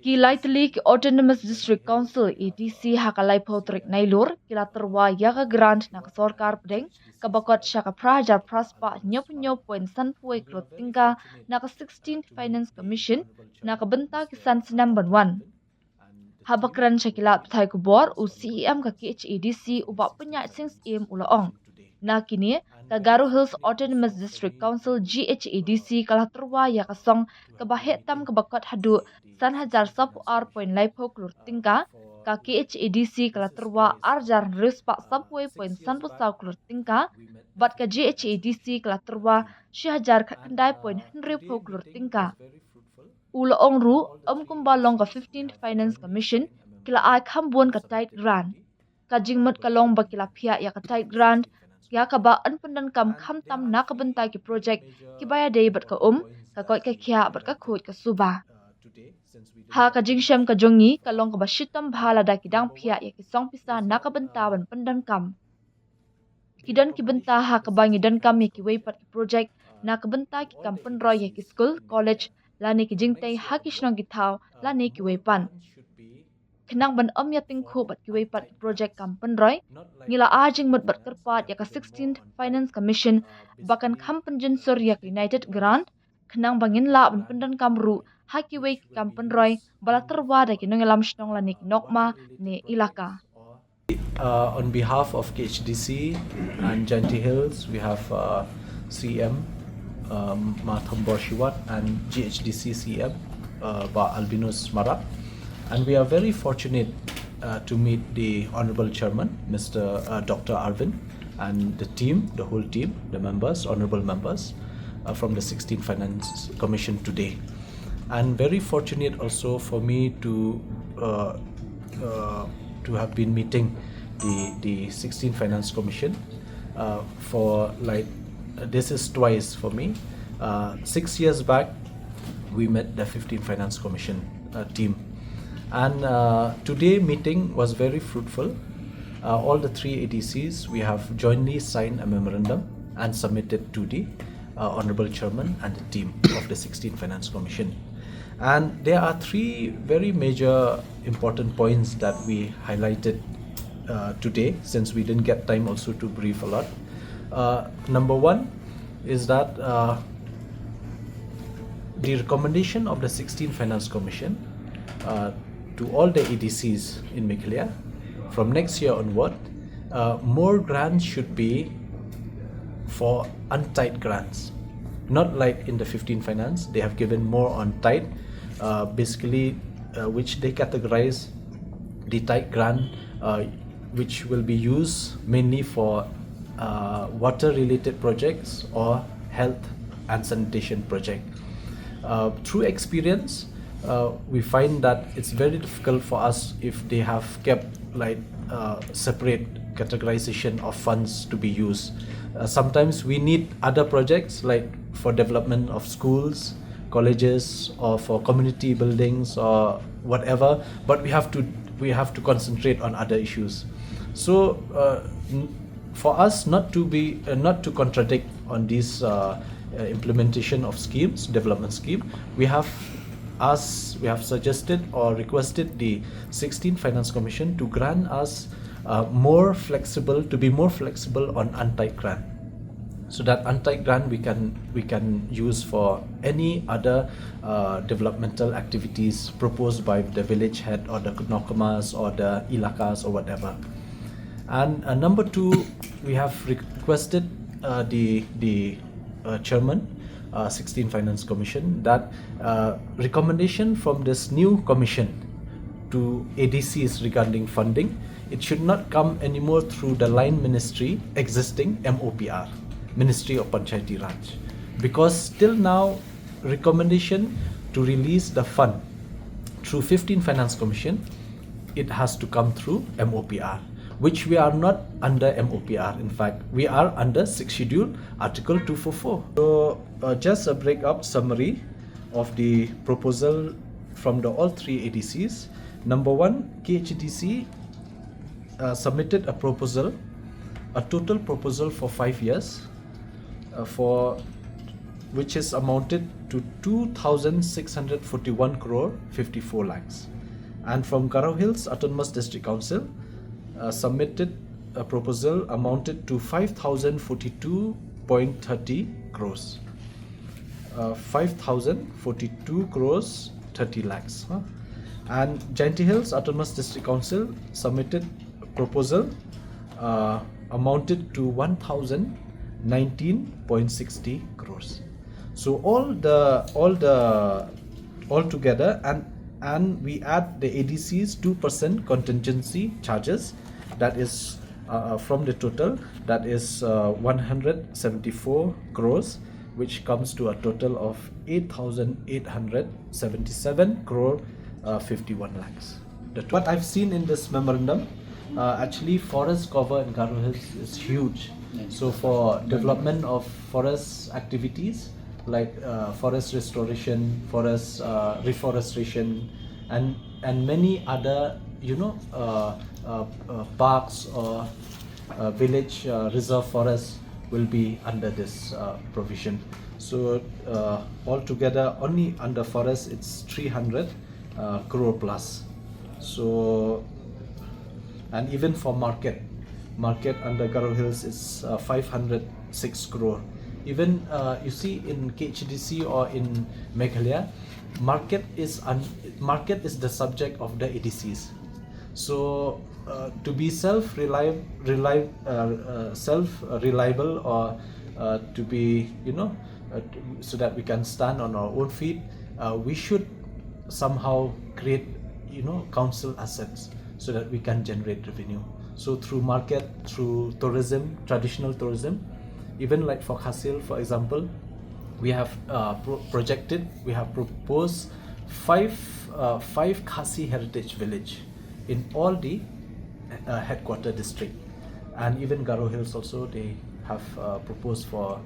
Kilaitli ki Autonomous District Council EDC hakalai potrik nailur kila terwa yaga grant na sorkar pedeng kabakot syaka prajar praspa nyop poin sanpue krut tingka na 16th Finance Commission na bynta kisan snem banwan. Habakran syakilat pthai kubor u CEM ka KHEDC ubak penyak sings im ulaong. Na kini Kagaru Hills Autonomous District Council GHEDC kalah terwa ya kasong kabahit tam kabakot hadu san hajar sapu poin laipo klur tingka ka KHEDC kalah terwa arjar rispak sapue poin san pusau klur tingka bat ka GHEDC kalah terwa syahajar kat kendai poin henry po klur tingka. Ulaong ru kumbalong ka 15th Finance Commission kila ay kambun ka tight grant. Kajingmut kalong bakila pihak ya ka tight grant ya kabaan pendan kam tam na kabentai ki project ki baya day bat ka ka koi ka kya bat ka khut ka suba. Ha kajing syam ka jongi kalong ka bashitam bhala da kidang pihak ya ki song pisa na kabenta ban pendan kam. Kidan ki benta ha kabangi dan kam ya ki weipat ki project na kabenta ki kam penroy ya ki school, college, lani ki jingtay ha ki shnong ki thaw lani ki weipan. Kenang ban ya tingku bat ki weipat ki project kam penroy, ngila ajing mut bat kerpat ya ka 16th Finance Commission bahkan kam penjensur ya ka United Grant, kenang bangin la ban pendan kam ru ha ki wei kam penroy bala terwa da ki nongelam shnong lani ki nokma ne ilaka. On behalf of KHDC and Janti Hills, we have CM Matham Borshiwat and GHDC CM Ba Albinus Marak. And we are very fortunate to meet the Honorable Chairman, Mr. Dr. Arvind, and the team, the whole team, the members, honorable members from the 16th Finance Commission today. And very fortunate also for me to have been meeting the 16th Finance Commission for this is twice for me. 6 years back, we met the 15th Finance Commission team. And today meeting was very fruitful. All the three ADCs, we have jointly signed a memorandum and submitted to the Honorable Chairman and the team of the 16th Finance Commission. And there are three very major important points that we highlighted today, since we didn't get time also to brief a lot. Number one is that the recommendation of the 16th Finance Commission to all the ADCs in Meghalaya from next year onward, more grants should be for untied grants. Not like in the 15th Finance, they have given more on tied, basically which they categorize the tied grant which will be used mainly for water related projects or health and sanitation project. Through experience, we find that it's very difficult for us if they have kept separate categorization of funds to be used. Sometimes we need other projects like for development of schools, colleges, or for community buildings or whatever, but we have to concentrate on other issues. So for us not to contradict on this implementation of schemes, development scheme, we have suggested or requested the 16th Finance Commission to grant us to be more flexible on untied grant, so that untied grant we can use for any other developmental activities proposed by the village head or the nokamas or the ilakas or whatever. And number two, we have requested the chairman, 16th Finance Commission, that recommendation from this new commission to ADCs regarding funding, it should not come anymore through the line ministry existing MOPR, Ministry of Panchayati Raj, because till now recommendation to release the fund through 15th Finance Commission, it has to come through MOPR, which we are not under MOPR. In fact, we are under 6th Schedule, Article 244. So just a break-up summary of the proposal from all three ADCs. Number one, KHDC submitted a total proposal for 5 years for which is amounted to 2,641 crore 54 lakhs. And from Garo Hills Autonomous District Council submitted a proposal amounted to 5,042.30 crores. 5,042 crores 30 lakhs. And Jainti Hills Autonomous District Council submitted a proposal amounted to 1,019.60 crores. So all together, and we add the ADC's 2% contingency charges, that is from the total, that is 174 crores, which comes to a total of 8,877 crore 51 lakhs. What I've seen in this memorandum, actually forest cover in Garo Hills is huge. So for development of forest activities like forest restoration, forest reforestation, and many other parks or village reserve forests will be under this provision. So altogether, only under forest it's 300 crore plus. So, and even for market under Garo Hills is 506 crore. Even you see in KHDC or in Meghalaya, market is the subject of the ADCs. So to be self-reliable or to be so that we can stand on our own feet, we should somehow create council assets so that we can generate revenue. So through market, through tourism, traditional tourism, even like for Khasil, for example, we have proposed five Khasi heritage village in all the headquarter district, and even Garo Hills also they have proposed for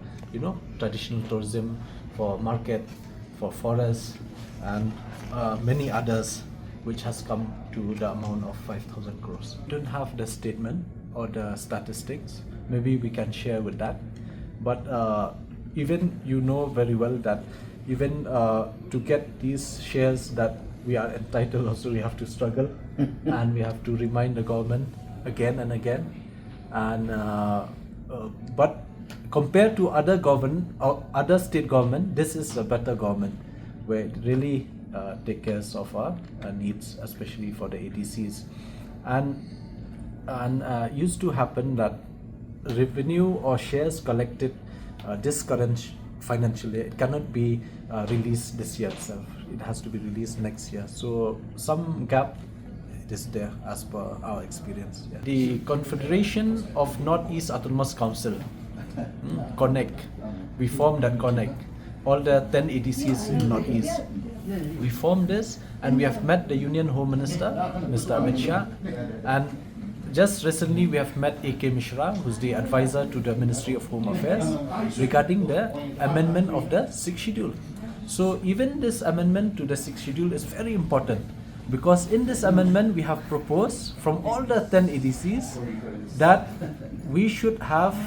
traditional tourism, for market, for forest, and many others, which has come to the amount of 5,000 crores. Don't have the statement or the statistics. Maybe we can share with that. But even very well that even to get these shares that we are entitled, also we have to struggle and we have to remind the government again and again. And but compared to other government or other state government, this is a better government where it really take care of our needs, especially for the ADCs. And used to happen that revenue or shares collected this current financial year, it cannot be released this year itself. It has to be released next year. So some gap is there as per our experience. Yeah. The Confederation of Northeast Autonomous Council, Connect, we formed that Connect, all the 10 ADCs in Northeast. We formed this and we have met the Union Home Minister, Mr. Amit Shah, and just recently we have met A.K. Mishra, who's the advisor to the Ministry of Home Affairs, regarding the amendment of the 6th schedule. So even this amendment to the 6th schedule is very important, because in this amendment we have proposed from all the 10 ADCs that we should have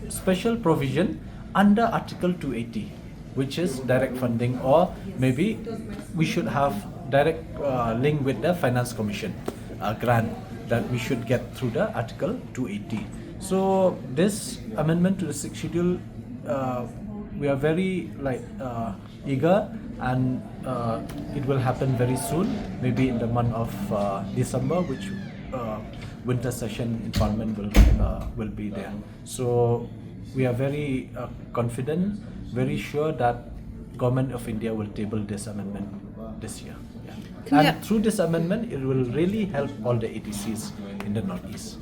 special provision under Article 280, which is direct funding, or maybe we should have direct link with the Finance Commission grant that we should get through the Article 280. So this amendment to the 6th schedule, we are very eager, and it will happen very soon, maybe in the month of December, which winter session in Parliament will be there. So we are very confident, very sure that Government of India will table this amendment this year. Yeah. And through this amendment, it will really help all the ADCs in the Northeast.